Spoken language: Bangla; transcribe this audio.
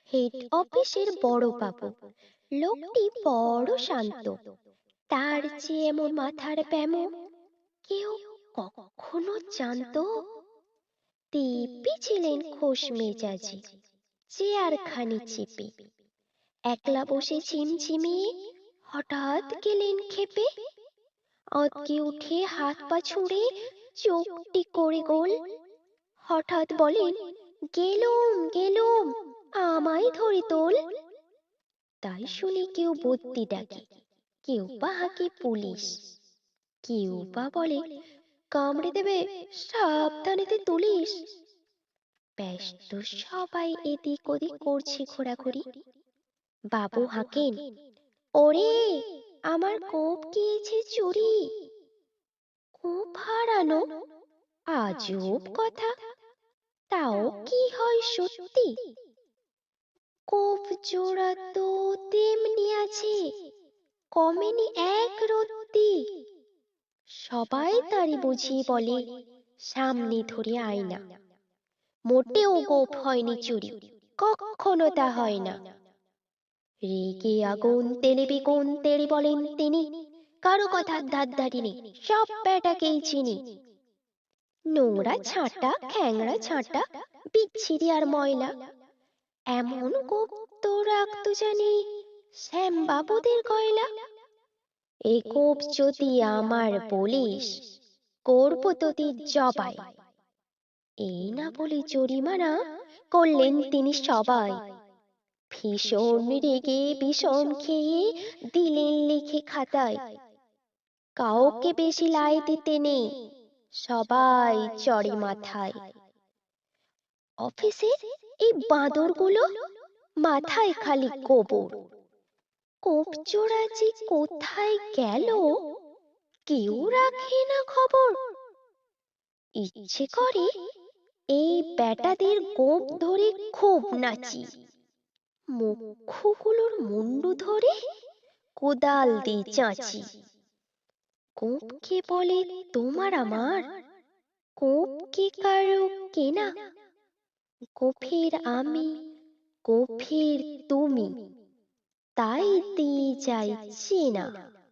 হেড অফিসের বড় বাবু। লোকটি বড় শান্ত, তার যে এমন মাথার ব্যামো কেউ কখনো জানতো? দিব্যি ছিলেন খোশ মেজাজি, চেয়ারখানি চেপে একলা বসে ঝিমঝিমিয়ে হঠাৎ গেলেন খেপে। আঁতকে উঠে হাত পা ছুঁড়ে চোখটি করে গোল, হঠাৎ বলেন, গেলুম গেলুম, আমায় ধরে তোল। তাই শুনে কেউ বদ্যি ডাকে, কেউ বা হাঁকে পুলিশ, কেউ বা বলে, কামড়ে দেবে, সাবধানেতে তুলিস। ব্যস্ত সবাই এদিক ওদিক করছে ঘোরাঘুরি। বাবু হাঁকেন, ওরে আমার কোপ গিয়েছে চুরি। কোপ হারানো? আজব কথা, তাও কি হয় সত্যি? কোপ জোড়া তো তেমনি আছে, কমেনি এক রত্তি। সবাই তারি বুঝিয়ে বলে, সামনে ধরে আয়না, মোটেও গোপ হয়নি চুরি, কখনো তা হয় না। রেগে আগুন তেলে বেগুন তেড়ে বলেন তিনি, কারো কথার ধার ধারিনি, সব ব্যাটাকেই চিনি। নোংরা ছাঁটা খ্যাংরা ছাঁটা, বিচ্ছিরি আর ময়লা, এমন গোপ তো রাখতো জানি শ্যামবাবুদের গয়লা। এ কোপ যদি আমার বলিস, করবো তোদের জবাই। এই না বলে জরিমানা করলেন তিনি সবাই। ভীষণ রেগে বিষম খেয়ে দিলেন লিখে খাতায়, কাউকে বেশি লাই দিতে নেই, সবাই চড়ে মাথায়। অফিসের এই বাঁদরগুলো মাথায় খালি গোবর, কোপ জোড়া যে কোথায় গেল কেউ রাখে না খবর। ইচ্ছে করে এই বেটাদের গোপ ধরে খুব নাচি, মুখগুলোর মুন্ডু ধরে কোদাল দিয়ে চাঁচি। কোপকে বলে তোমার আমার, কোপ কে কারো কেনা, কোফের আমি, কোফের তুমি, তাই দিয়ে যাই চেনা।